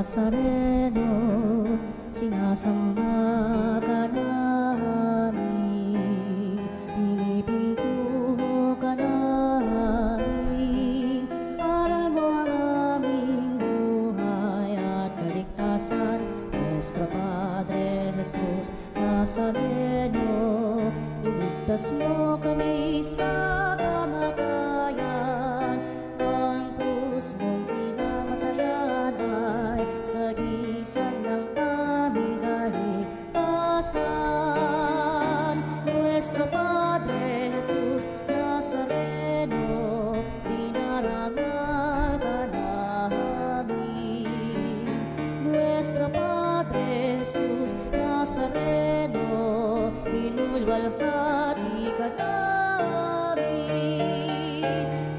Nazareno, sinasamba ka namin, pinipinto ka namin, aral mo ang aming buhay at kaligtasan. Nuestro Padre Jesus Nazareno, iligtas mo kami sa kamatayan, ang krus mong pinamatayan ay sagisag ng aming kaligtasan. Nuestro Padre Jesus Nazareno, dinarangal ka namin. Nuestro Padre Jesus Nazareno, inulwalhati ka namin.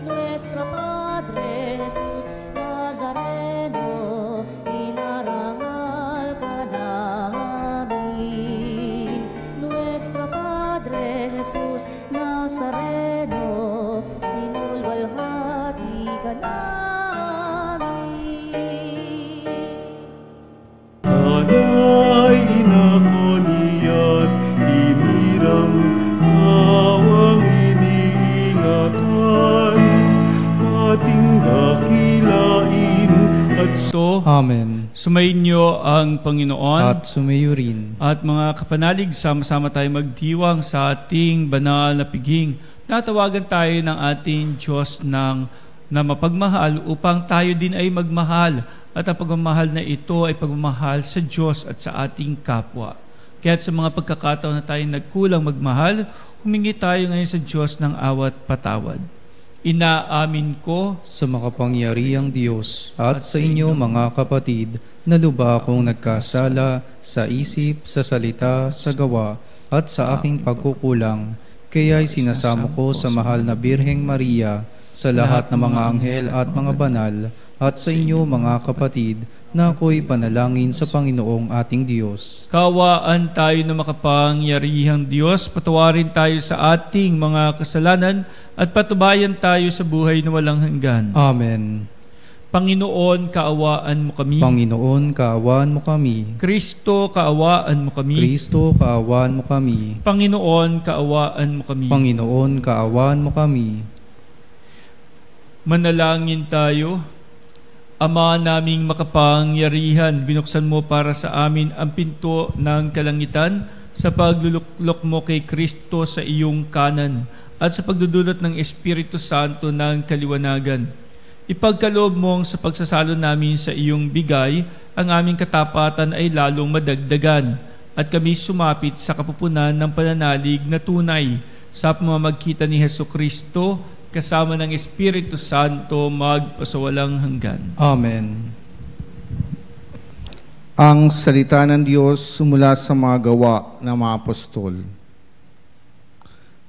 Nuestro Padre Jesus Nazareno, inarangal ka namin. Nuestro Padre Jesus Nazareno, inulwalhati ka namin. Kanay inakoniat, inirang tawang iniingatan, ating dakilain at Amen. Sumainyo ang Panginoon. At sumayo rin. At mga kapanalig, sama-sama tayo magdiwang sa ating banal na piging. Natawagan tayo ng ating Diyos na mapagmahal upang tayo din ay magmahal. At ang pagmamahal na ito ay pagmamahal sa Diyos at sa ating kapwa. Kaya't sa mga pagkakataon na tayo nagkulang magmahal, humingi tayo ngayon sa Diyos ng awat patawad. Inaamin ko Sa makapangyarihang Diyos at sa inyo mga kapatid, na luba akong nagkasala sa isip, sa salita, sa gawa, at sa aking pagkukulang. Kaya'y sinasamo ko sa mahal na Birheng Maria, sa lahat ng mga anghel at mga banal, at sa inyo mga kapatid, na ako'y panalangin sa Panginoong ating Diyos. Kaawaan tayo na makapangyarihang Diyos, patawarin tayo sa ating mga kasalanan at patubayan tayo sa buhay na walang hanggan. Amen. Panginoon, kaawaan mo kami. Panginoon, kaawaan mo kami. Kristo, kaawaan mo kami. Kristo, kaawaan mo kami. Panginoon, kaawaan mo kami. Panginoon, kaawaan mo kami. Manalangin tayo. Ama naming makapangyarihan, binuksan mo para sa amin ang pinto ng kalangitan sa pagluluklok mo kay Kristo sa iyong kanan at sa pagdudulot ng Espiritu Santo ng kaliwanagan. Ipagkaloob mong sa pagsasalo namin sa iyong bigay, ang aming katapatan ay lalong madagdagan at kami sumapit sa kapupunan ng pananalig na tunay sa pamamagitan ni Hesukristo kasama ng Espiritu Santo magpasawalang hanggan. Amen. Ang salita ng Diyos sumula sa mga gawa ng mga apostol.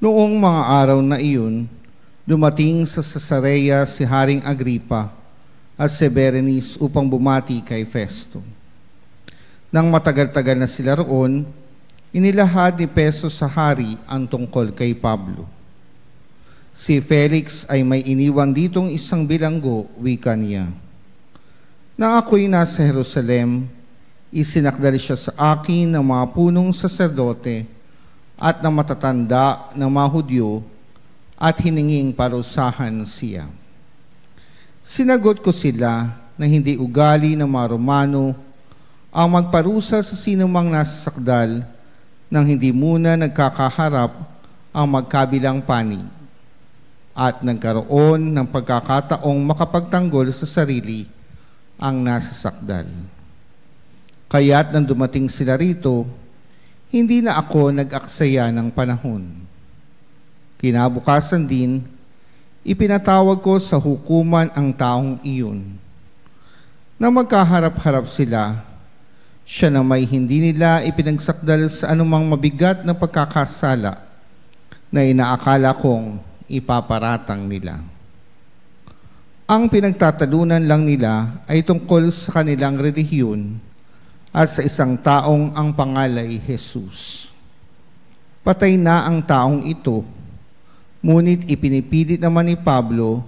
Noong mga araw na iyon, dumating sa Cesarea si Haring Agripa at si Berenice upang bumati kay Festo. Nang matagal-tagal na sila roon, inilahad ni Festo sa hari ang tungkol kay Pablo. Si Felix ay may iniwan ditong isang bilanggo, wika niya. Nang ako'y nasa Jerusalem, isinakdal siya sa akin ng mga punong saserdote at ng matatanda ng mga Hudyo at hininging parusahan siya. Sinagot ko sila na hindi ugali ng mga Romano ang magparusa sa sinumang nasasakdal nang hindi muna nagkakaharap ang magkabilang panig at nagkaroon ng pagkakataong makapagtanggol sa sarili ang nasasakdal. Kaya't nang dumating sila rito, hindi na ako nag-aksaya ng panahon. Kinabukasan din, ipinatawag ko sa hukuman ang taong iyon. Nang magkaharap-harap sila, siya na may hindi nila ipinagsakdal sa anumang mabigat na pagkakasala na inaakala kong ipaparatang nila. Ang pinagtatalunan lang nila ay tungkol sa kanilang relihiyon at sa isang taong ang pangalay Jesus. Patay na ang taong ito, ngunit ipinipilit naman ni Pablo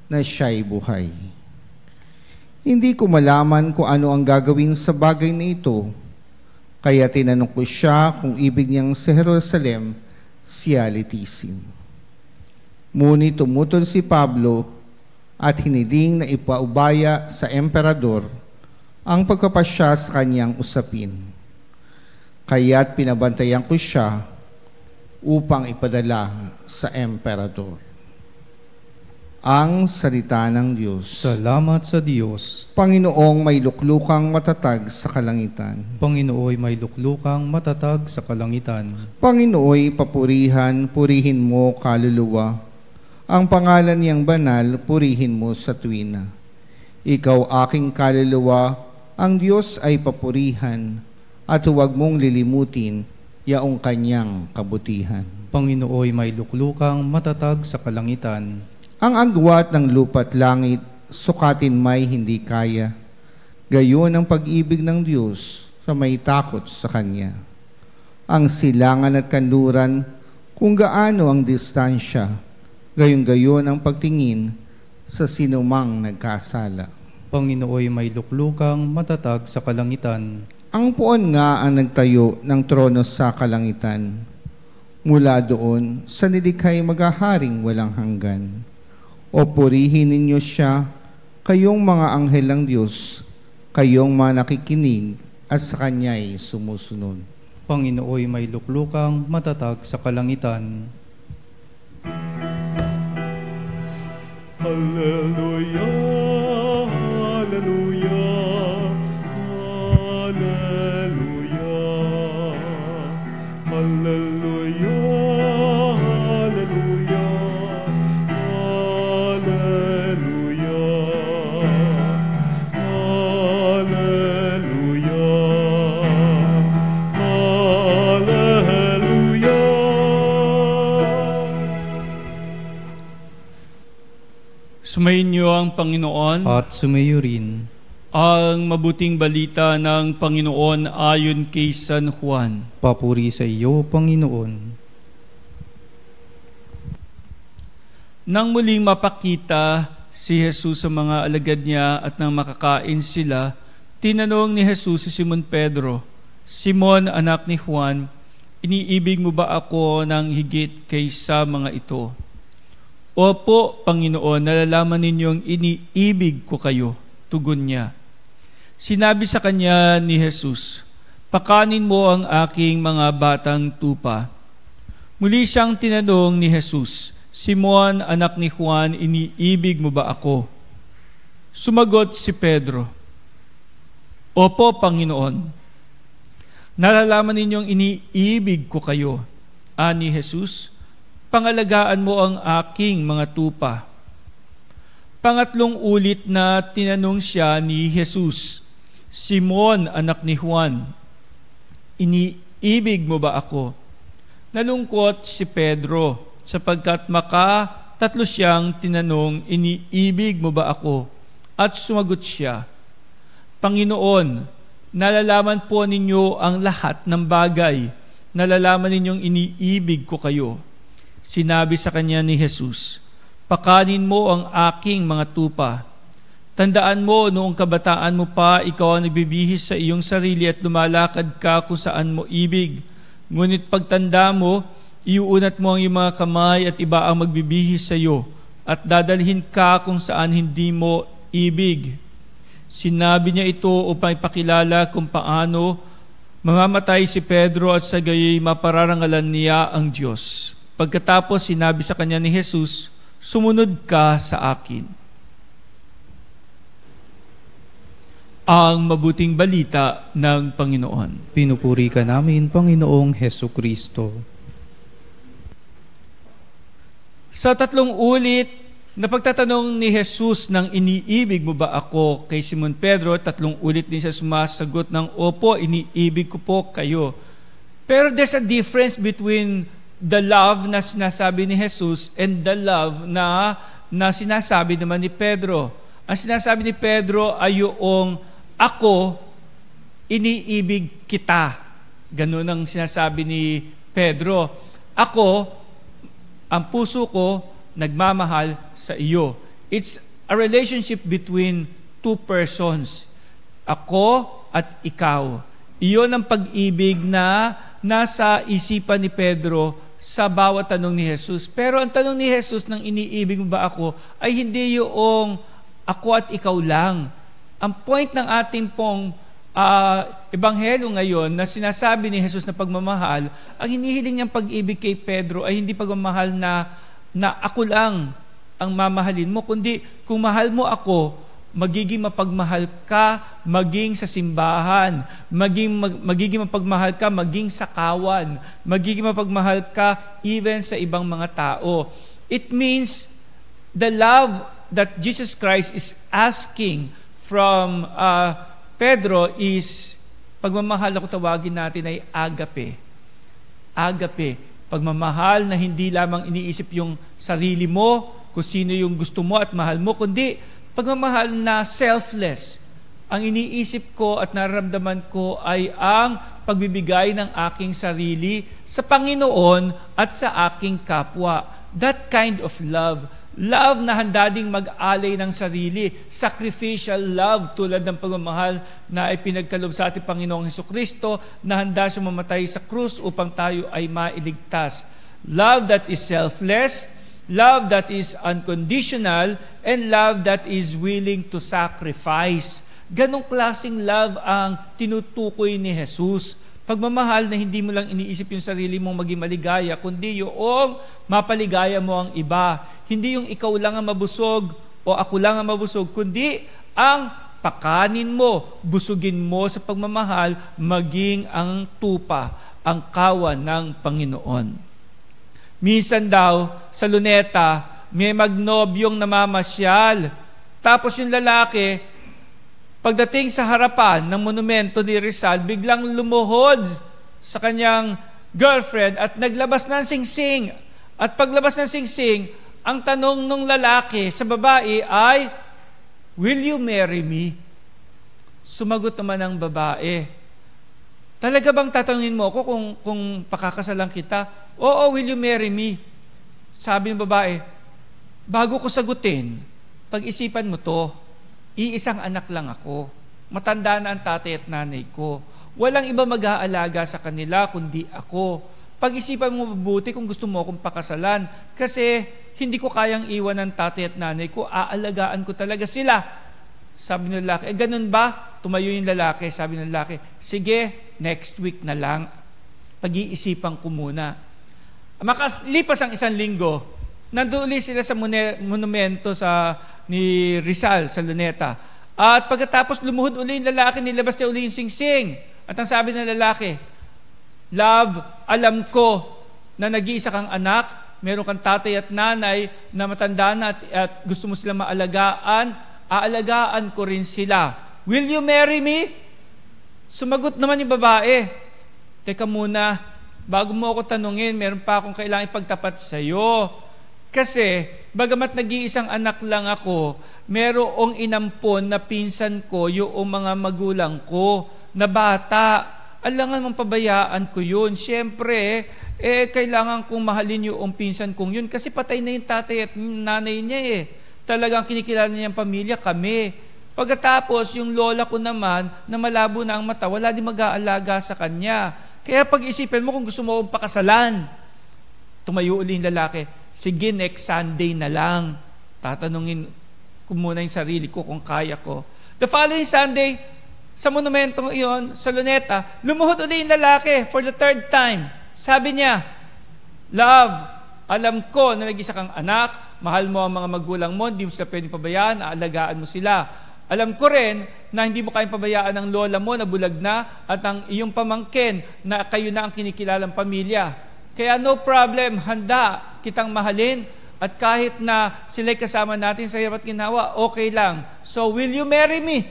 na siya'y buhay. Hindi ko malaman kung ano ang gagawin sa bagay na ito. Kaya tinanong ko siya kung ibig niyang sa Jerusalem siya litisin. Ngunit tumutol si Pablo at hiniling na ipaubaya sa emperador ang pagpapasya sa kanyang usapin. Kaya't pinabantayan ko siya upang ipadala sa emperador. Ang salita ng Diyos. Salamat sa Diyos. Panginoong may luklukang matatag sa kalangitan. Panginooy may luklukang matatag sa kalangitan. Panginooy papurihan, purihin mo kaluluwa. Ang pangalan niyang banal, purihin mo sa tuwina. Ikaw aking kaluluwa, ang Diyos ay papurihan, at huwag mong lilimutin yaong kanyang kabutihan. Panginooy may luklukang matatag sa kalangitan. Ang agwat ng lupa't langit, sukatin may hindi kaya. Gayon ang pag-ibig ng Diyos sa may takot sa Kanya. Ang silangan at kanluran, kung gaano ang distansya, gayon-gayon ang pagtingin sa sinumang nagkasala. Panginooy may luklukang matatag sa kalangitan. Ang puon nga ang nagtayo ng trono sa kalangitan. Mula doon, sa nilikhay maghaharing walang hanggan. O purihin ninyo siya, kayong mga anghel ng Diyos, kayong mga nakikinig at sa Kanya'y sumusunod. Panginooy may luklukang matatag sa kalangitan. Hallelujah, hallelujah, hallelujah, hallelujah, hallelujah, Sumayin niyo ang Panginoon At sumayo rin ang mabuting balita ng Panginoon ayon kay San Juan. papuri sa iyo, Panginoon. Nang muling mapakita si Jesus sa mga alagad niya at nang makakain sila, tinanong ni Jesus si Simon Pedro, Simon, anak ni Juan, iniibig mo ba ako ng higit kaysa mga ito? Opo, Panginoon, nalalaman ninyong iniibig ko kayo, tugon niya. Sinabi sa kanya ni Jesus, pakanin mo ang aking mga batang tupa. Muli siyang tinanong ni Jesus, Simon, anak ni Juan, iniibig mo ba ako? Sumagot si Pedro, Opo, Panginoon, nalalaman ninyong iniibig ko kayo. Ani Jesus, pangalagaan mo ang aking mga tupa. Pangatlong ulit na tinanong siya ni Jesus, Simon, anak ni Juan, iniibig mo ba ako? Nalungkot si Pedro sapagkat makatatlo siyang tinanong, iniibig mo ba ako? At sumagot siya, Panginoon, nalalaman po ninyo ang lahat ng bagay. Nalalaman ninyong iniibig ko kayo. Sinabi sa kanya ni Jesus, pakanin mo ang aking mga tupa. Tandaan mo, noong kabataan mo pa, ikaw ang nagbibihis sa iyong sarili at lumalakad ka kung saan mo ibig. Ngunit pagtanda mo, iuunat mo ang iyong mga kamay at iba ang magbibihis sa iyo at dadalhin ka kung saan hindi mo ibig. Sinabi niya ito upang ipakilala kung paano mamamatay si Pedro at sa gayoy mapararangalan niya ang Diyos. Pagkatapos sinabi sa kanya ni Jesus, sumunod ka sa akin. Ang mabuting balita ng Panginoon. Pinupuri ka namin, Panginoong Hesukristo. Sa tatlong ulit na pagtatanong ni Jesus ng iniibig mo ba ako kay Simon Pedro, tatlong ulit din siya sumasagot ng opo, iniibig ko po kayo. Pero there's a difference between the love na sinasabi ni Jesus and the love na sinasabi naman ni Pedro. Ang sinasabi ni Pedro ay yung ako, iniibig kita. Ganun ang sinasabi ni Pedro. Ako, ang puso ko, nagmamahal sa iyo. It's a relationship between two persons. Ako at ikaw. Iyon ang pag-ibig na nasa isipan ni Pedro sa bawat tanong ni Jesus. Pero ang tanong ni Jesus, nang iniibig mo ba ako, ay hindi yung ako at ikaw lang. Ang point ng ating pong ebanghelyo ngayon na sinasabi ni Jesus na pagmamahal, ang hinihiling niyang pag-ibig kay Pedro ay hindi pagmamahal na ako lang ang mamahalin mo, kundi kung mahal mo ako, magiging mapagmahal ka maging sa simbahan, magiging mapagmahal ka maging sa kawan, magiging mapagmahal ka even sa ibang mga tao. It means the love that Jesus Christ is asking from Pedro is, pagmamahal ako tawagin natin ay agape. Agape. Pagmamahal na hindi lamang iniisip yung sarili mo, kung sino yung gusto mo at mahal mo, kundi pagmamahal na selfless. Ang iniisip ko at nararamdaman ko ay ang pagbibigay ng aking sarili sa Panginoon at sa aking kapwa. That kind of love. Love na handa ding mag-alay ng sarili. Sacrificial love tulad ng pagmamahal na ipinagkaloob sa ating Panginoong Hesukristo na handa siya mamatay sa krus upang tayo ay mailigtas. Love that is selfless, love that is unconditional, and love that is willing to sacrifice. Ganong klaseng love ang tinutukoy ni Jesus. Pagmamahal na hindi mo lang iniisip yung sarili mong maging maligaya, kundi yung mapaligaya mo ang iba. Hindi yung ikaw lang ang mabusog o ako lang ang mabusog, kundi ang pakanin mo, busugin mo sa pagmamahal, maging ang tupa, ang kawan ng Panginoon. Minsan daw, sa Luneta, may magnobyong namamasyal. Tapos yung lalaki, pagdating sa harapan ng monumento ni Rizal, biglang lumuhod sa kanyang girlfriend at naglabas ng singsing. At paglabas ng singsing, ang tanong ng lalaki sa babae ay, "Will you marry me?" Sumagot naman ang babae, "Talaga bang tatanungin mo ako kung pakakasalan kita?" "Oo, will you marry me?" Sabi ng babae, "Bago ko sagutin, pag-isipan mo to. Iisang anak lang ako. Matanda na ang tatay at nanay ko. Walang iba mag-aalaga sa kanila kundi ako. Pag-isipan mo mabuti kung gusto mo akong pakasalan kasi hindi ko kayang iwan ng tatay at nanay ko. Aalagaan ko talaga sila." Sabi ng lalaki, ganun ba? Tumayo yung lalaki. Sabi ng lalaki, "Sige, next week na lang. Pag-iisipan ko muna." Makalipas ang 1 linggo, nanduli sila sa monumento ni Rizal sa Luneta. At pagkatapos lumuhod uli yung lalaki, nilabas niya uli yung singsing. At ang sabi ng lalaki, "Love, alam ko na nag-iisa kang anak, meron kang tatay at nanay na matanda na at gusto mo sila maalagaan, aalagaan ko rin sila. Will you marry me?" Sumagot naman yung babae, "Teka muna, bago mo ako tanungin, meron pa akong kailangang ipagtapat sa iyo. Kasi, bagamat nag-iisang anak lang ako, merong inampon na pinsan ko yung mga magulang ko na bata. Alangan mong pabayaan ko yun. Siyempre, kailangan kong mahalin yung pinsan kong yun kasi patay na yung tatay at nanay niya eh. Talagang kinikilala niya ang pamilya, kami. Pagkatapos, yung lola ko naman, na malabo na ang mata, wala din mag-aalaga sa kanya. Kaya pag-isipin mo kung gusto mo akong pakasalan." Tumayo uli yung lalaki, "Sige, next Sunday na lang. Tatanungin ko muna yung sarili ko kung kaya ko." The following Sunday, sa monumentong iyon, sa Luneta, lumuhod uli yung lalaki for the 3rd time. Sabi niya, "Love, alam ko na nag-isa kang anak, mahal mo ang mga magulang mo, hindi mo sila pwedeng pabayaan, aalagaan mo sila. Alam ko rin na hindi mo kayang pabayaan ang lola mo na bulag na at ang iyong pamangkin na kayo na ang kinikilalang pamilya. Kaya no problem, handa kitang mahalin at kahit na sila'y kasama natin sa hirap at ginawa, okay lang. So, will you marry me?"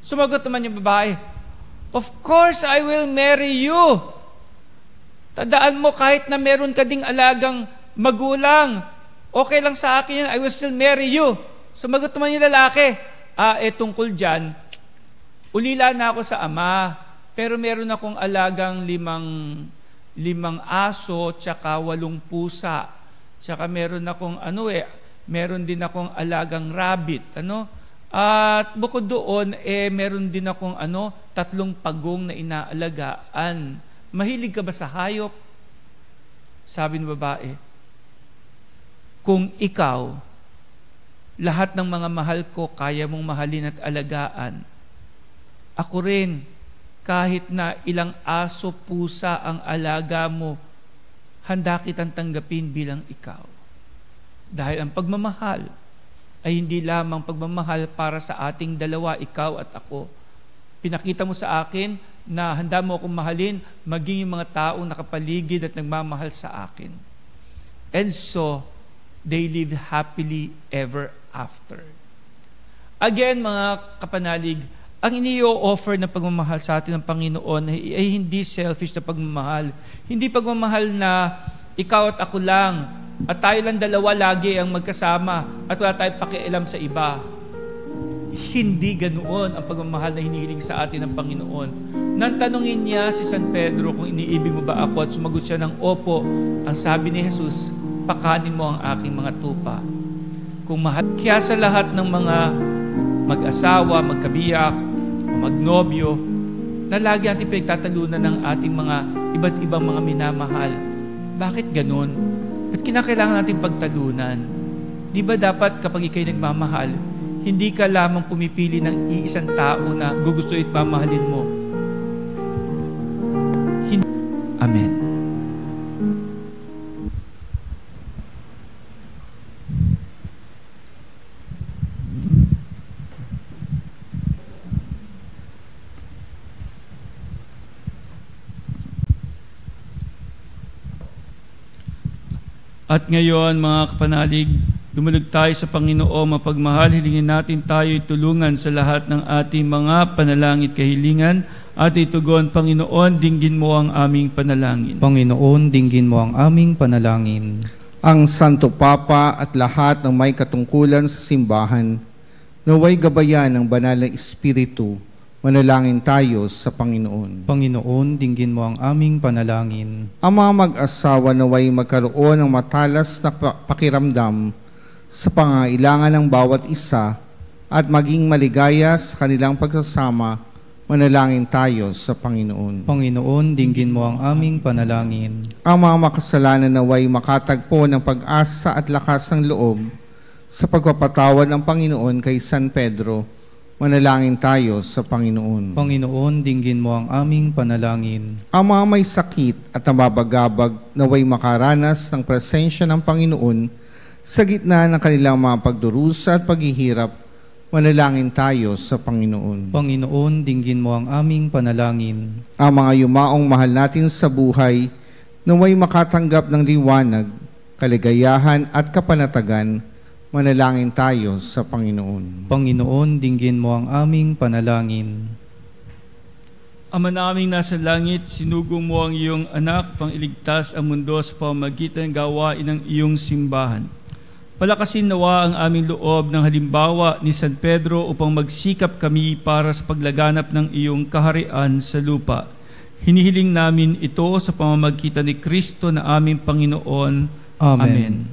Sumagot naman yung babae, "Of course, I will marry you. Tandaan mo, kahit na meron ka ding alagang magulang, okay lang sa akin yan, I will still marry you." Sumagot naman yung lalaki, tungkol dyan, ulila na ako sa ama, pero meron akong alagang limang aso, tsaka 8 pusa. Tsaka meron akong meron din akong alagang rabbit. At bukod doon, meron din akong 3 pagong na inaalagaan. Mahilig ka ba sa hayop? Sabi ng babae, kung ikaw, lahat ng mga mahal ko, kaya mong mahalin at alagaan, ako rin, kahit na ilang aso, pusa ang alaga mo, handa kitang tanggapin bilang ikaw. Dahil ang pagmamahal ay hindi lamang pagmamahal para sa ating dalawa, ikaw at ako. Pinakita mo sa akin na handa mo akong mahalin, maging yung mga taong nakapaligid at nagmamahal sa akin. And so, they live happily ever after. Again, mga kapanalig, ang iniyo-offer na pagmamahal sa atin ng Panginoon ay hindi selfish na pagmamahal. Hindi pagmamahal na ikaw at ako lang, at tayo lang dalawa lagi ang magkasama at wala tayong pakialam sa iba. Hindi ganoon ang pagmamahal na hinihiling sa atin ng Panginoon. Nang tanungin niya si San Pedro kung iniibig mo ba ako at sumagot siya ng opo, ang sabi ni Jesus, pakanin mo ang aking mga tupa. Kung mahal, kaya sa lahat ng mga mag-asawa, magkabiyak, magnobyo, na lagi natin pinagtatalunan ng ating mga iba't ibang mga minamahal. Bakit ganun? At kinakailangan natin pagtalunan. Di ba dapat kapag ikay nagmamahal, hindi ka lamang pumipili ng iisang tao na gugustuhin at mamahalin mo? Amen. At ngayon, mga kapanalig, lumulog tayo sa Panginoon, mapagmahal, hilingin natin tayo'y tulungan sa lahat ng ating mga panalangin kahilingan, at itugon, Panginoon, dinggin mo ang aming panalangin. Panginoon, dinggin mo ang aming panalangin. Ang Santo Papa at lahat ng may katungkulan sa simbahan, naway gabayan ng banal na Espiritu, manalangin tayo sa Panginoon. Panginoon, dinggin mo ang aming panalangin. Ang mga mag-asawa naway magkaroon ng matalas na pakiramdam sa pangailangan ng bawat isa at maging maligaya sa kanilang pagsasama, manalangin tayo sa Panginoon. Panginoon, dinggin mo ang aming panalangin. Ang mga makasalanan naway makatagpo ng pag-asa at lakas ng loob sa pagpapatawad ng Panginoon kay San Pedro, manalangin tayo sa Panginoon. Panginoon, dinggin mo ang aming panalangin. Ang mga may sakit at nababagabag naway makaranas ng presensya ng Panginoon sa gitna ng kanilang mga pagdurusa at paghihirap, manalangin tayo sa Panginoon. Panginoon, dinggin mo ang aming panalangin. Ang mga yumaong mahal natin sa buhay naway makatanggap ng liwanag, kaligayahan at kapanatagan, manalangin tayo sa Panginoon. Panginoon, dinggin mo ang aming panalangin. Ama naming nasa langit, sinugong mo ang iyong anak pang iligtas ang mundo sa pamamagitan ng gawain ng iyong simbahan. Palakasin nawa ang aming loob ng halimbawa ni San Pedro upang magsikap kami para sa paglaganap ng iyong kaharian sa lupa. Hinihiling namin ito sa pamamagitan ni Kristo na aming Panginoon. Amen.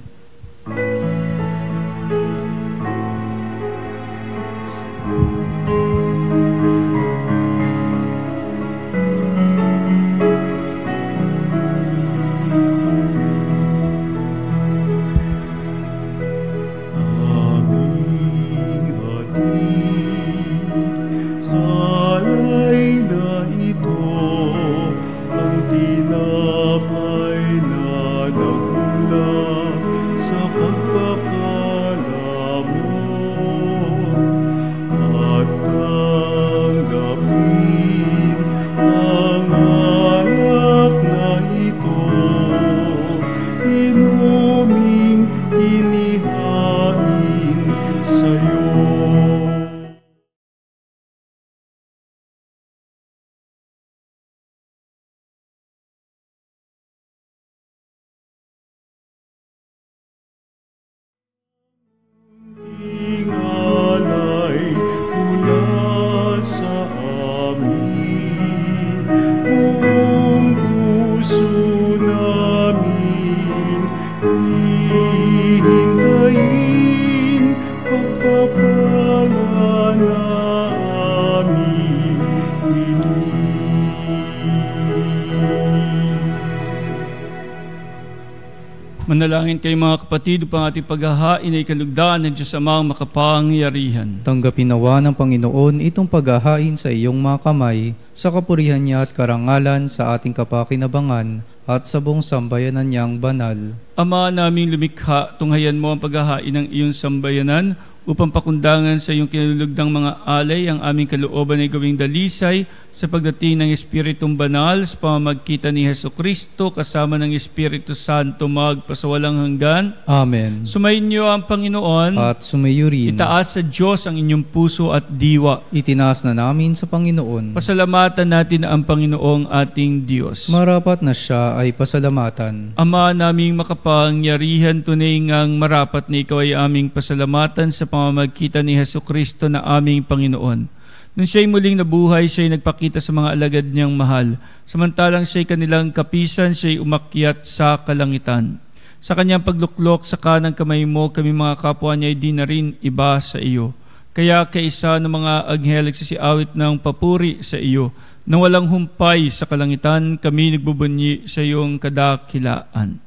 Manalangin kayo mga kapatid upang ating paghahain ay kalugdan ng Diyos Amang makapangyarihan. Tanggapin nawa ng Panginoon itong paghahain sa iyong mga kamay, sa kapurihan niya at karangalan sa ating kapakinabangan at sa buong sambayanan niyang banal. Ama naming lumikha, tunghayan mo ang paghahain ng iyong sambayanan upang pakundangan sa iyong kinalulugdang mga alay ang aming kalooban ay gawing dalisay sa pagdating ng Espiritong Banal sa pamamagitan ni Hesukristo kasama ng Espiritu Santo magpasawalang hanggan. Amen. Sumainyo ang Panginoon At sumayo rin. itaas sa Diyos ang inyong puso at diwa. Itinaas na namin sa Panginoon. Pasalamatan natin ang Panginoong ating Diyos. Marapat na siya ay pasalamatan. Ama naming makapangyarihan, tunay ngang marapat na ikaw ay aming pasalamatan sa pamamagitan ni Hesukristo na aming Panginoon. Nung siya'y muling nabuhay, siya'y nagpakita sa mga alagad niyang mahal. Samantalang siya'y kanilang kapisan, siya'y umakyat sa kalangitan. Sa kanyang pagluklok sa kanang kamay mo, kami mga kapwa niya ay di na rin iba sa iyo. Kaya kaisa ng mga anghel nagsisiawit ng papuri sa iyo, na walang humpay sa kalangitan, kami nagbubunyi sa iyong kadakilaan.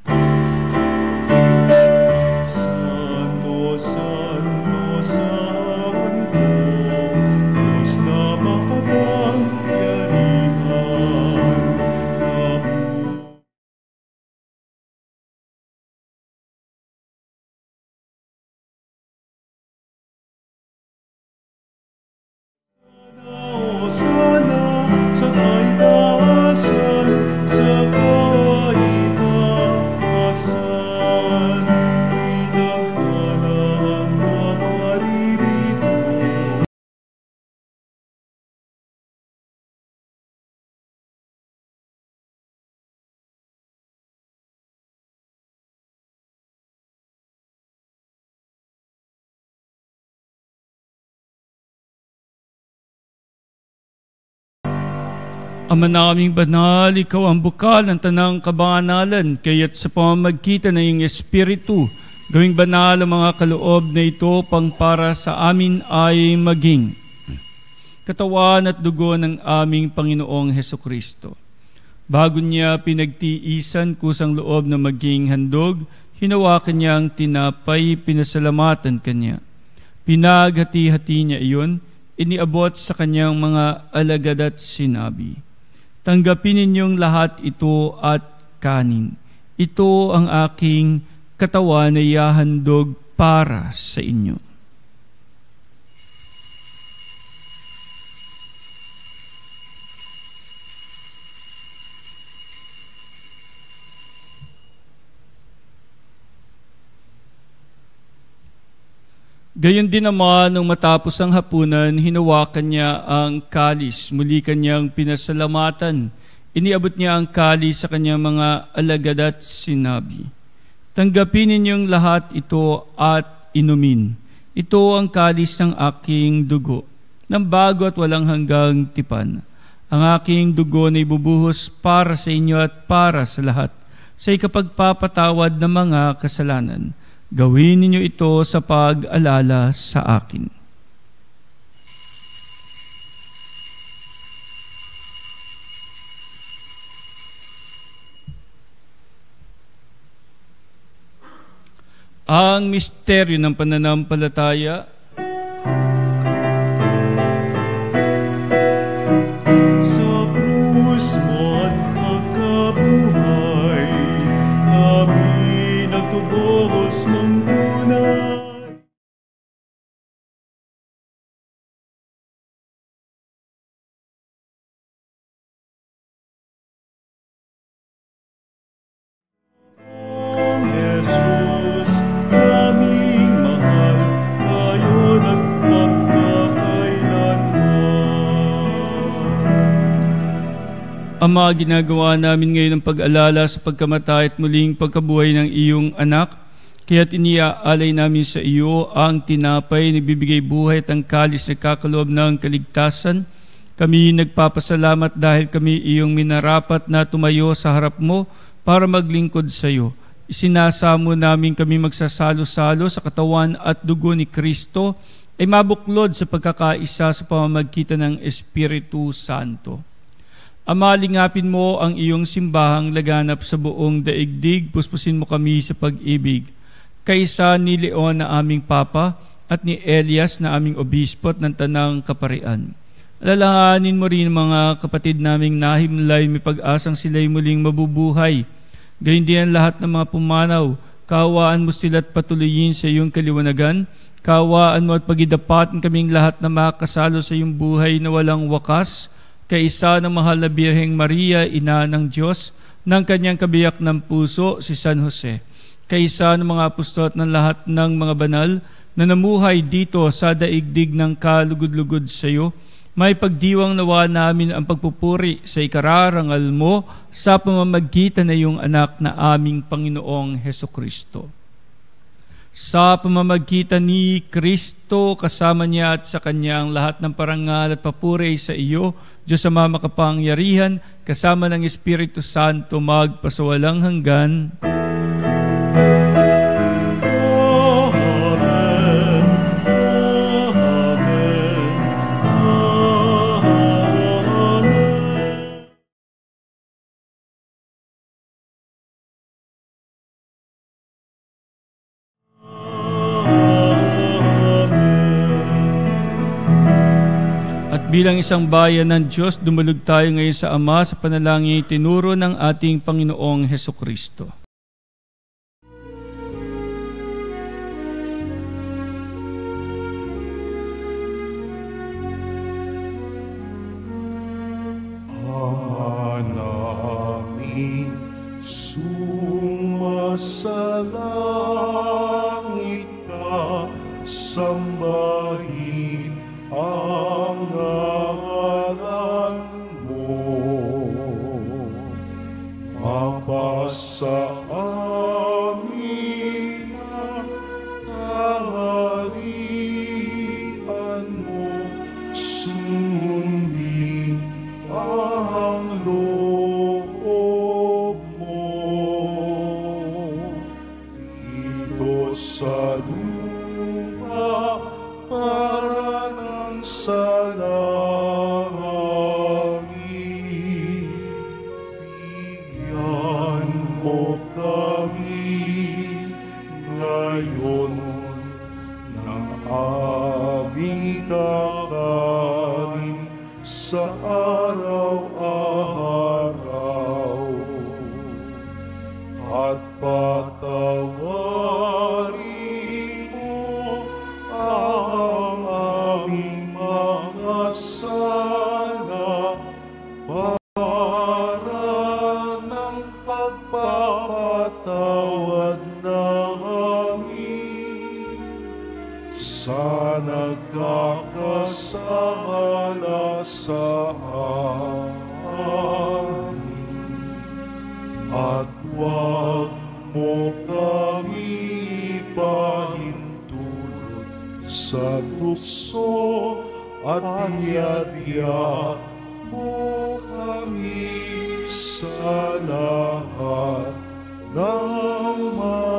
Ama naming banal, ikaw ang bukal ng tanang kabanalan, kaya't sa pamamagitan ng iyong Espiritu, gawing banal ang mga kaloob na ito pang para sa amin ay maging katawan at dugo ng aming Panginoong Hesukristo. Bago niya pinagtiisan kusang loob na maging handog, hinawakan niya ang tinapay, pinasalamatan kanya. Pinaghati-hati niya iyon, iniabot sa kanyang mga alagad at sinabi, "Tanggapin ninyong lahat ito at kanin. Ito ang aking katawan na ihahandog para sa inyo." Gayon din naman, nung matapos ang hapunan, hinawakan niya ang kalis, muli kanyang pinasalamatan. Iniabot niya ang kalis sa kanyang mga alagad at sinabi, "Tanggapin ninyong lahat ito at inumin. Ito ang kalis ng aking dugo, ng bago at walang hanggang tipan. Ang aking dugo na ibubuhos para sa inyo at para sa lahat, sa ikapagpapatawad ng mga kasalanan. Gawin ninyo ito sa pag-alala sa akin." Ang misteryo ng pananampalataya. Sa krus mo at pagkabuhay, kami nagtubos mong tunay. Jesus, aming mahal, ngayon at magpakailanman. Ama, ginagawa namin ngayon ang pag-alala sa pagkamatay at muling pagkabuhay ng iyong anak. Kaya't iniaalay namin sa iyo ang tinapay na bibigay buhay at ang kalis na kakaloob ng kaligtasan. Kami nagpapasalamat dahil kami iyong minarapat na tumayo sa harap mo para maglingkod sa iyo. Isinasamo namin kami magsasalo-salo sa katawan at dugo ni Kristo, ay mabuklod sa pagkakaisa sa pamamagitan ng Espiritu Santo. Ama, lingapin mo ang iyong simbahang laganap sa buong daigdig, puspusin mo kami sa pag-ibig. Kaysa ni Leon na aming Papa at ni Elias na aming Obispo at ng Tanang Kaparian. Alalahanin mo rin mga kapatid naming nahimlay, may pag-asang sila'y muling mabubuhay. Gayun din ang lahat ng mga pumanaw. Kaawaan mo sila at patuloyin sa iyong kaliwanagan. Kaawaan mo at pagidapatin kaming lahat na makasalo sa iyong buhay na walang wakas. Kaisa ng mahal na Birheng Maria, Ina ng Diyos, ng kanyang kabiyak ng puso, si San Jose. Kaisa ng mga apostol at ng lahat ng mga banal na namuhay dito sa daigdig ng kalugod-lugod sa iyo, may pagdiwang nawa namin ang pagpupuri sa ikararangal mo sa pamamagitan na iyong anak na aming Panginoong Hesukristo. Sa pamamagitan ni Kristo, kasama niya at sa Kanya ang lahat ng parangal at papuri sa iyo, Diyos Ama makapangyarihan, kasama ng Espiritu Santo magpasawalang hanggan. Bilang isang bayan ng Diyos, dumulog tayo ngayon sa Ama sa panalangin tinuro ng ating Panginoong Hesukristo. Aming sumasalangit ka, sambahin ang ngalan mo, mapasa amin ang kaharian mo, sundin ang loob mo, dito sa lupa para sa langit. Bigyan mo kami ngayon ng aming kakanin sa araw-araw, at patawarin mo ang aming sala para ng pagpapatawad namin sa nagkakasala sa amin, at huwag mo kami ipahintulot sa tukso, at iadya mo kami sa lahat ng masama.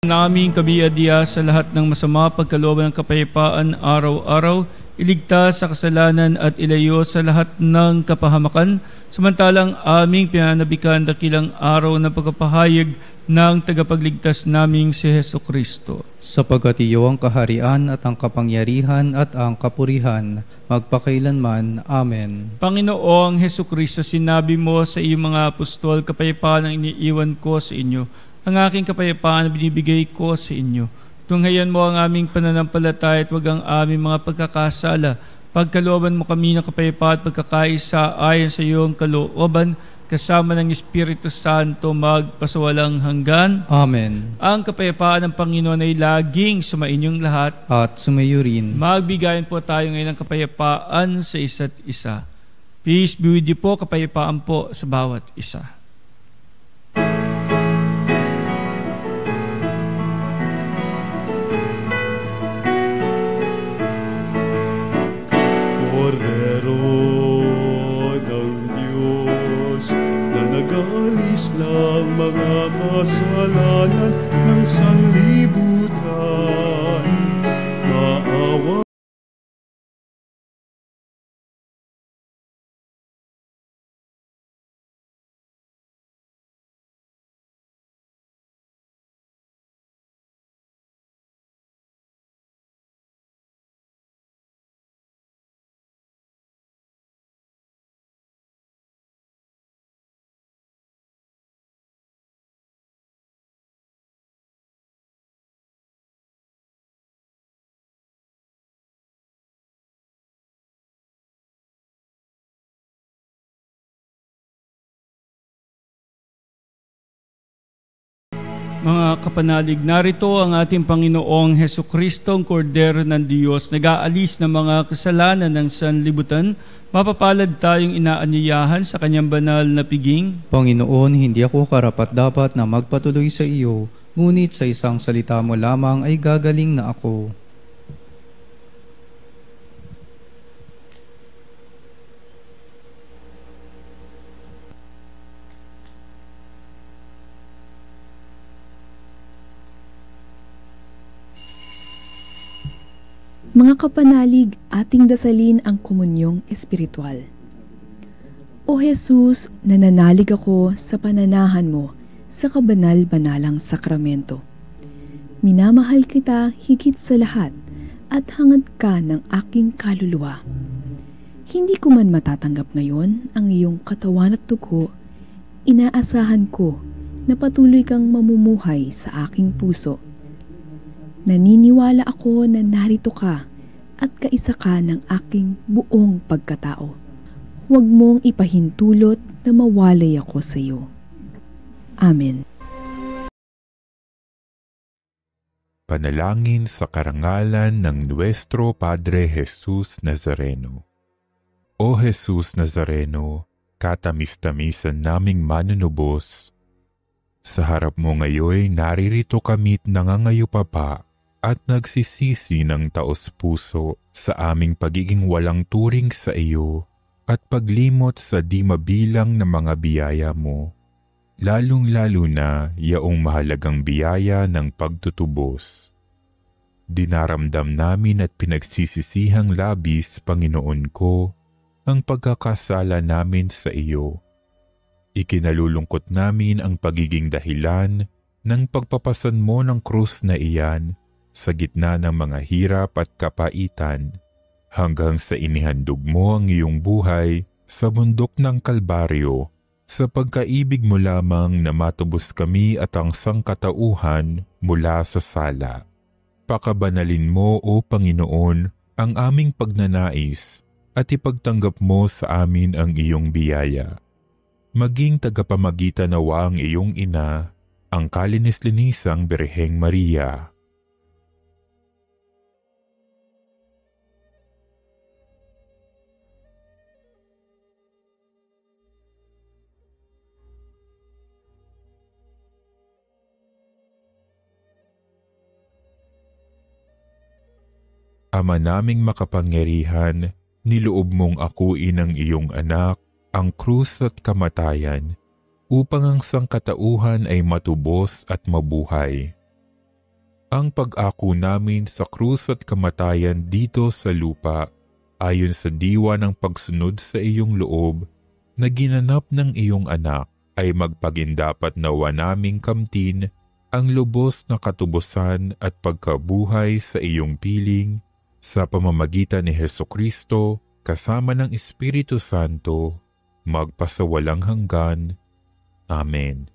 Naming kabiadya sa lahat ng masama, pagkalooban ng kapayapaan araw-araw, iligtas sa kasalanan at ilayo sa lahat ng kapahamakan, samantalang aming pinanabikan dakilang araw na pagkapahayag ng tagapagligtas naming si Hesukristo. Sapagkat iyo ang kaharian at ang kapangyarihan at ang kapurihan, magpakailanman. Amen. Panginoong Hesukristo, sinabi mo sa iyong mga apostol, kapayapaan ang iniiwan ko sa inyo, ang aking kapayapaan na binibigay ko sa inyo. Tunghayan mo ang aming pananampalataya at wag ang aming mga pagkakasala. Pagkalooban mo kami ng kapayapaan at pagkakaisa ayon sa iyong kalooban, kasama ng Espiritu Santo magpasawalang hanggan. Amen. Ang kapayapaan ng Panginoon ay laging sumainyong lahat. At sumayo rin. Magbigayan po tayo ngayon ng kapayapaan sa isa't isa. Peace be with you po, kapayapaan po sa bawat isa. Kordero ng Diyos na nag-aalis ng mga kasalanan ng Mga kapanalig, narito ang ating Panginoong Hesukristo, ang Kordero ng Diyos, nag-aalis ng mga kasalanan ng sanlibutan. Mapapalad tayong inaanyayahan sa kanyang banal na piging. Panginoon, hindi ako karapat-dapat na magpatuloy sa iyo, ngunit sa isang salita mo lamang ay gagaling na ako. Mga kapanalig, ating dasalin ang komunyong espiritual. O Jesus, nananalig ako sa pananahan mo sa kabanal-banalang sakramento. Minamahal kita higit sa lahat at hangad ka ng aking kaluluwa. Hindi ko man matatanggap ngayon ang iyong katawan at dugo, inaasahan ko na patuloy kang mamumuhay sa aking puso. Naniniwala ako na narito ka at kaisa ka ng aking buong pagkatao. Huwag mong ipahintulot na mawalay ako sa iyo. Amen. Panalangin sa karangalan ng Nuestro Padre Jesus Nazareno. O Jesus Nazareno, katamis-tamisan naming manunubos, sa harap mo ngayon naririto kami't nangangayupapa at nagsisisi ng taos-puso sa aming pagiging walang turing sa iyo at paglimot sa di mabilang na mga biyaya mo, lalong-lalo na yaong mahalagang biyaya ng pagtutubos. Dinaramdam namin at pinagsisisihang labis, Panginoon ko, ang pagkakasala namin sa iyo. Ikinalulungkot namin ang pagiging dahilan ng pagpapasan mo ng krus na iyan sa gitna ng mga hirap at kapaitan, hanggang sa inihandog mo ang iyong buhay sa bundok ng Kalbaryo, sa pagkaibig mo lamang na matubos kami at ang sangkatauhan mula sa sala. Pakabanalin mo, O Panginoon, ang aming pagnanais at ipagtanggap mo sa amin ang iyong biyaya. Maging tagapamagitan nawa ang iyong ina, ang kalinis-linisang Birheng Maria. Ama naming makapangyarihan, niloob mong akuin ang iyong anak, ang krus at kamatayan, upang ang sangkatauhan ay matubos at mabuhay. Ang pag-ako namin sa krus at kamatayan dito sa lupa, ayon sa diwa ng pagsunod sa iyong loob, na ginanap ng iyong anak, ay magpagindapat nawa naming kamtin ang lubos na katubusan at pagkabuhay sa iyong piling, sa pamamagitan ni Hesukristo, kasama ng Espiritu Santo, magpasawalang hanggan. Amen.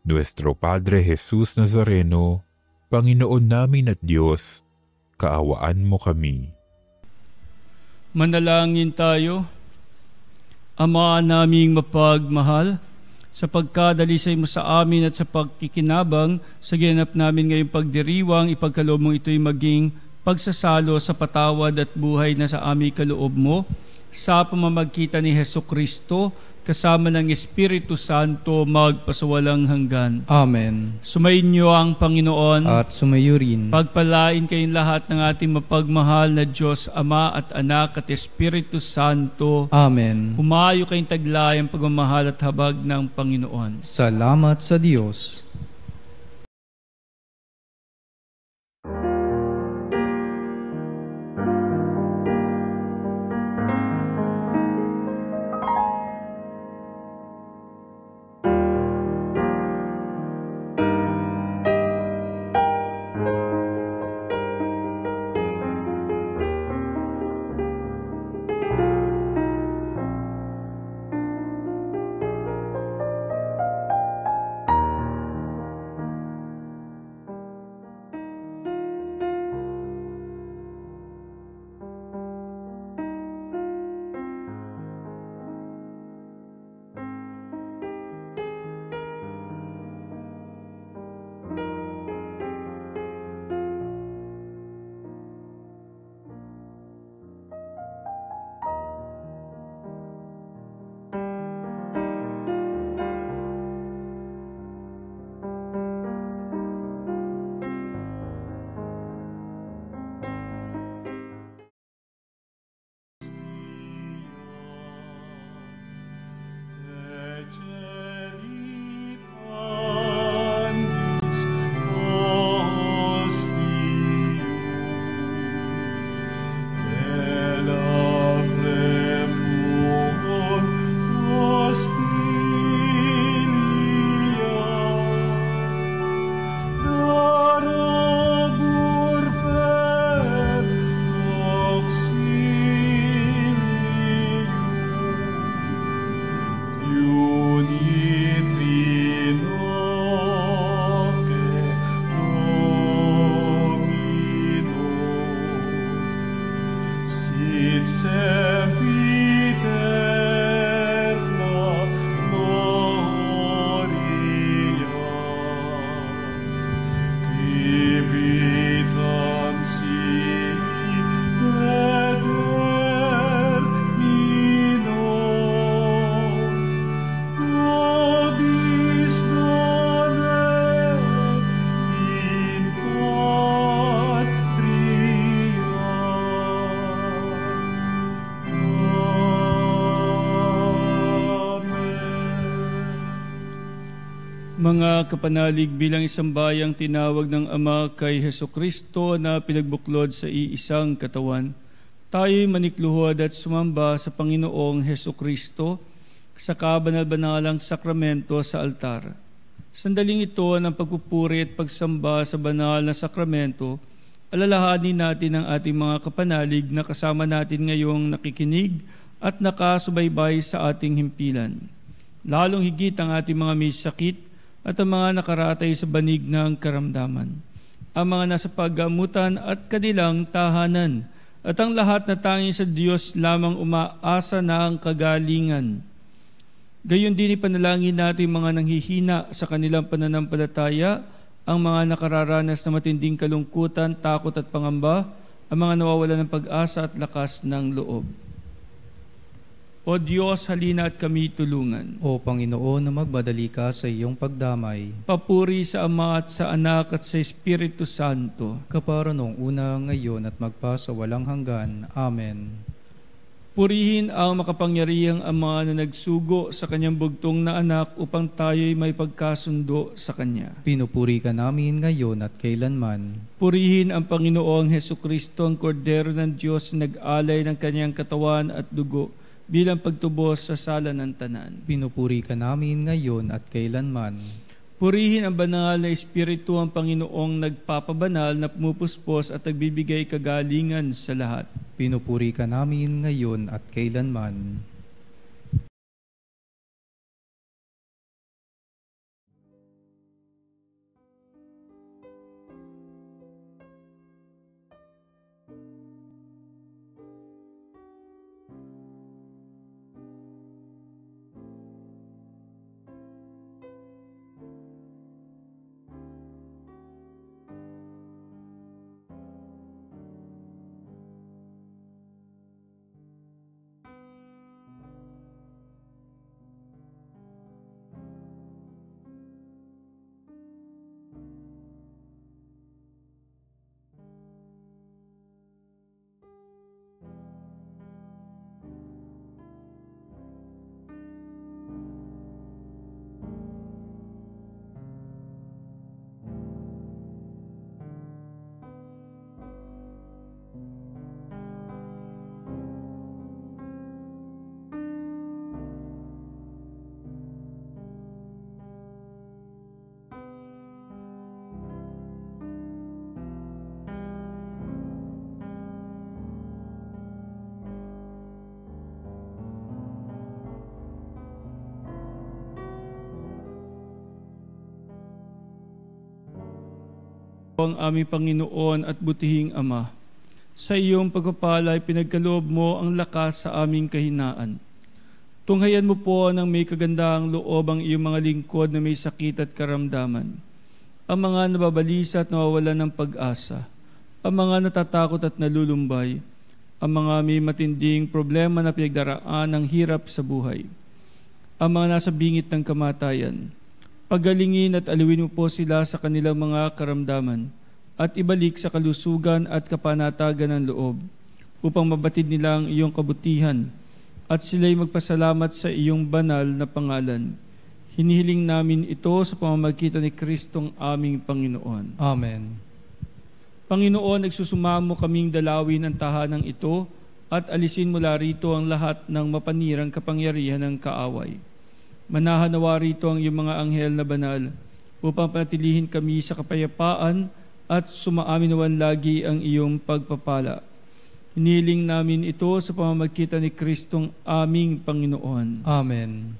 Nuestro Padre Jesus Nazareno, Panginoon namin at Diyos, kaawaan mo kami. Manalangin tayo. Ama naming mapagmahal, sa pagkadalisay mo sa amin at sa pagkikinabang sa ginanap namin ngayong pagdiriwang, ipagkaloob mong ito'y maging pagsasalo sa patawad at buhay na sa aming kaloob mo, sa pamamagitan ni Hesukristo, kasama ng Espiritu Santo, magpasawalang hanggan. Amen. Sumainyo ang Panginoon, At sumayo rin. pagpalain kayong lahat ng ating mapagmahal na Diyos, Ama at Anak at Espiritu Santo. Amen. Humayo kayong taglay ang pagmamahal at habag ng Panginoon. Salamat sa Diyos. et sempiterna gloria. Divitam sibi determino, nobis donet in patria. Mga kapanalig, bilang isang bayang tinawag ng Ama kay Hesukristo na pinagbuklod sa iisang katawan, tayo'y manikluhod at sumamba sa Panginoong Hesukristo sa kabanal-banalang sakramento sa altar. Sandaling ito ng pagpupuri at pagsamba sa banal na sakramento, alalahanin natin ang ating mga kapanalig na kasama natin ngayong nakikinig at nakasubaybay sa ating himpilan. Lalong higit ang ating mga may sakit at ang mga nakaratay sa banig ng karamdaman, ang mga nasa paggamutan at kanilang tahanan, at ang lahat na tanging sa Diyos lamang umaasa na ang kagalingan. Gayon din ipanalangin natin mga nanghihina sa kanilang pananampalataya, ang mga nakararanas na matinding kalungkutan, takot at pangamba, ang mga nawawalan ng pag-asa at lakas ng loob. O Diyos, halina at kami tulungan. O Panginoon, na magbadali ka sa iyong pagdamay. Papuri sa Ama at sa Anak at sa Espiritu Santo. Kapara noong una, ngayon at magpa sa walang hanggan. Amen. Purihin ang makapangyarihang Ama na nagsugo sa kanyang bugtong na anak upang tayo'y may pagkasundo sa Kanya. Pinupuri ka namin ngayon at kailanman. Purihin ang Panginoong Hesukristo, ang Kordero ng Diyos na nag-alay ng kanyang katawan at dugo bilang pagtubos sa sala ng tanan. Pinupuri ka namin ngayon at kailanman. Purihin ang banal na Espiritu, ang Panginoong nagpapabanal na pumupuspos at nagbibigay kagalingan sa lahat. Pinupuri ka namin ngayon at kailanman. Ang aming Panginoon at butihing Ama, sa iyong pagpapala ay pinagkaloob mo ang lakas sa aming kahinaan. Tunghayan mo po ng may kagandahang loob ang iyong mga lingkod na may sakit at karamdaman, ang mga nababalisa at nawawalan ng pag-asa, ang mga natatakot at nalulumbay, ang mga may matinding problema na pinagdaraan ng hirap sa buhay, ang mga nasa bingit ng kamatayan. Pagalingin at aliwin mo po sila sa kanilang mga karamdaman at ibalik sa kalusugan at kapanatagan ng loob upang mabatid nila ang iyong kabutihan at sila'y magpasalamat sa iyong banal na pangalan. Hinihiling namin ito sa pamamagitan ni Kristong aming Panginoon. Amen. Panginoon, nagsusumamo kaming dalawin ang tahanang ito at alisin mula rito ang lahat ng mapanirang kapangyarihan ng kaaway. Manahanawa rito ang iyong mga anghel na banal upang panatilihin kami sa kapayapaan at sumaaminawan lagi ang iyong pagpapala. Hiniling namin ito sa pamamagitan ni Kristong aming Panginoon. Amen.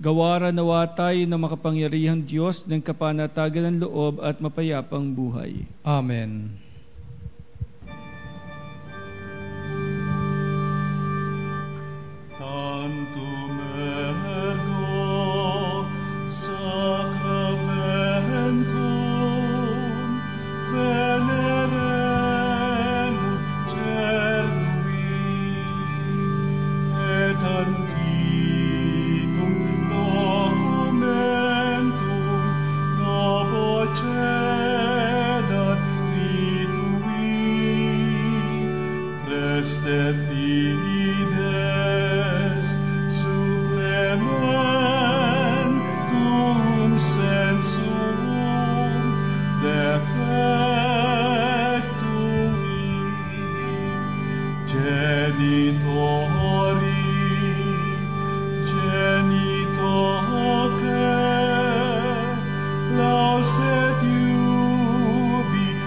Gawara nawa tayo ng makapangyarihang Diyos ng kapanatagan ng loob at mapayapang buhay. Amen. Preste fides supplementum sensum defectui genitori genitoque lauset jubilatio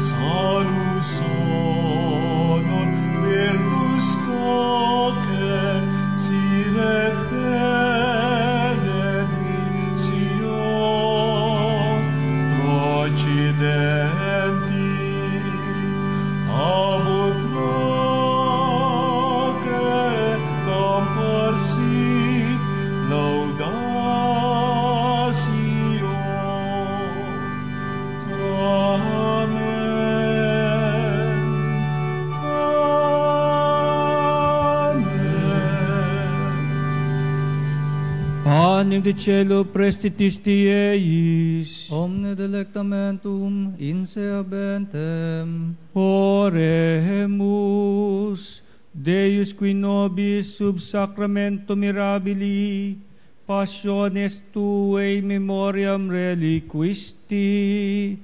salus honor virtus coque sine benedictio procidenti abut noce comparsit laudatio. Amen. Amen. Panem de cielo prestitisti eis, Omne delectamentum inseabentem, oremus, Deus qui nobis sub sacramento mirabili, passiones tuae memoriam reliquisti,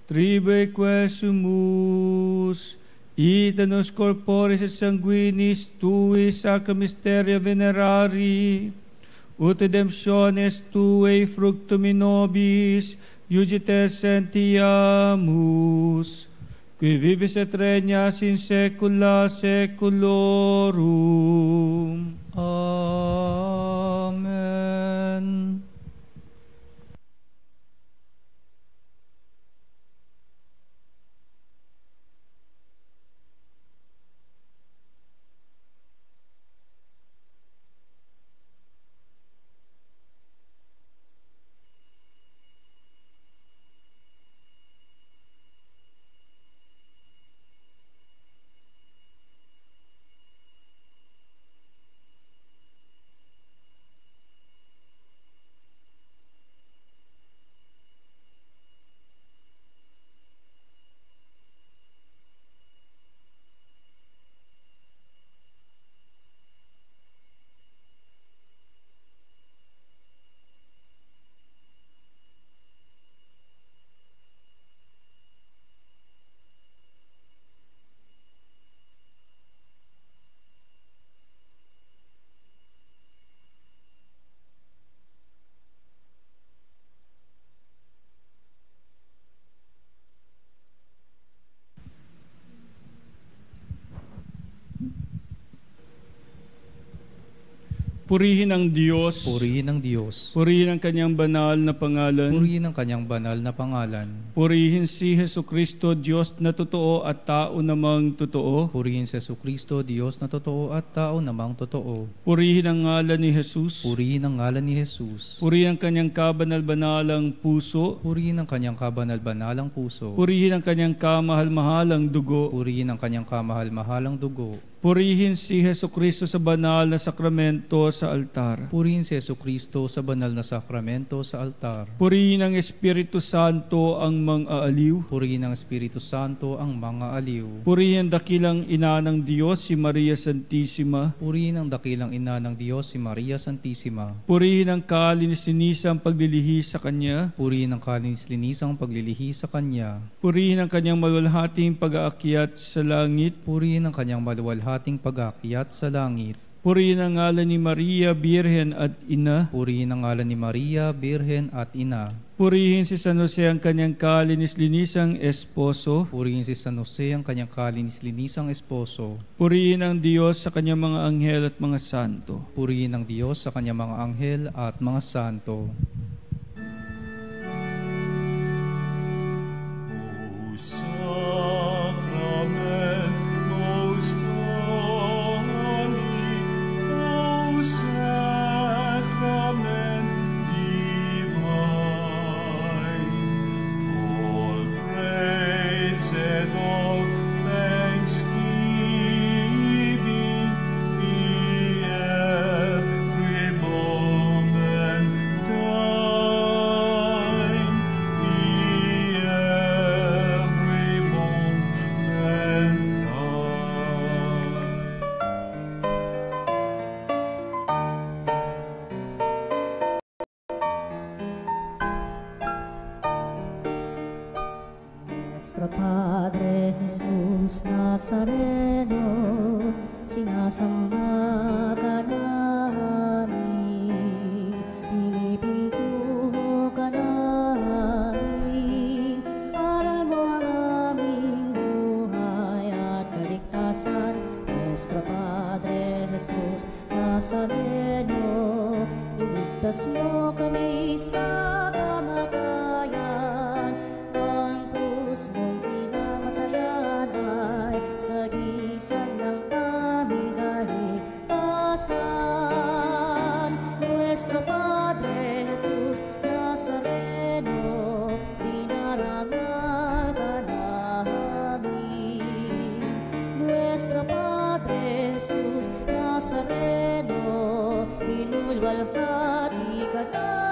tribeque sumus, itanos corporis et sanguinis tui sacra mysteria venerari, ut redemptiones tuae fructum in nobis iudites sentiamus, qui vivis et regnas in saecula saeculorum. Amen. Purihin ang Diyos. Purihin ang Diyos. Purihin ang kanyang banal na pangalan. Purihin ang kanyang banal na pangalan. Purihin si Jesucristo, Diyos na totoo at tao namang totoo. Purihin si Jesucristo, Diyos na totoo at tao namang totoo. Purihin ang ngalan ni Jesus. Purihin ang ngalan ni Jesus. Purihin ang kanyang kabanal-banalang puso. Purihin ang kanyang kabanal-banalang puso. Purihin ang kanyang kamahal-mahalang dugo. Purihin ang kanyang kamahal-mahalang dugo. Purihin si Jesucristo sa banal na sakramento sa altar. Purihin si Jesucristo sa banal na sakramento sa altar. Purihin ang Espiritu Santo ang mang-aaliw. Purihin ang Espiritu Santo ang mga aliw. Purihin ang dakilang ina ng Diyos, si Maria Santissima. Purihin ang dakilang ina ng Diyos, si Maria Santissima. Purihin ang kalinis-linisang paglilihi sa Kanya. Purihin ang kalinis-linisang paglilihi sa Kanya. Purihin ang Kanyang maluwalhating pag-aakyat sa langit. Purihin ang kanyang maluwalhating pag-aakyat sa langit. Purihin ang ngalan ni Maria, Birhen at Ina. Purihin ang ngalan ni Maria, Birhen at Ina. Purihin si San Jose ang kanyang kalinis-linisang esposo. Purihin si San Jose ang kanyang kalinis-linisang esposo. Purihin ang Diyos sa kanyang mga anghel at mga santo. Purihin ang Diyos sa kanyang mga anghel at mga santo. Every moment Jesus Nazareno, sinasamba ka namin, pinipintuho ka namin, aral mo ang aming buhay at kaligtasan. Nuestro Padre Jesus Nazareno, iligtas mo kami sa kamatayan, ang krus mong pinamatayan ay sagisag ng aming kaligtasan. Nuestro Padre Jesus Nazareno, dinarangal ka namin. Nuestro Padre Jesus Nazareno, inulwalhati ka namin.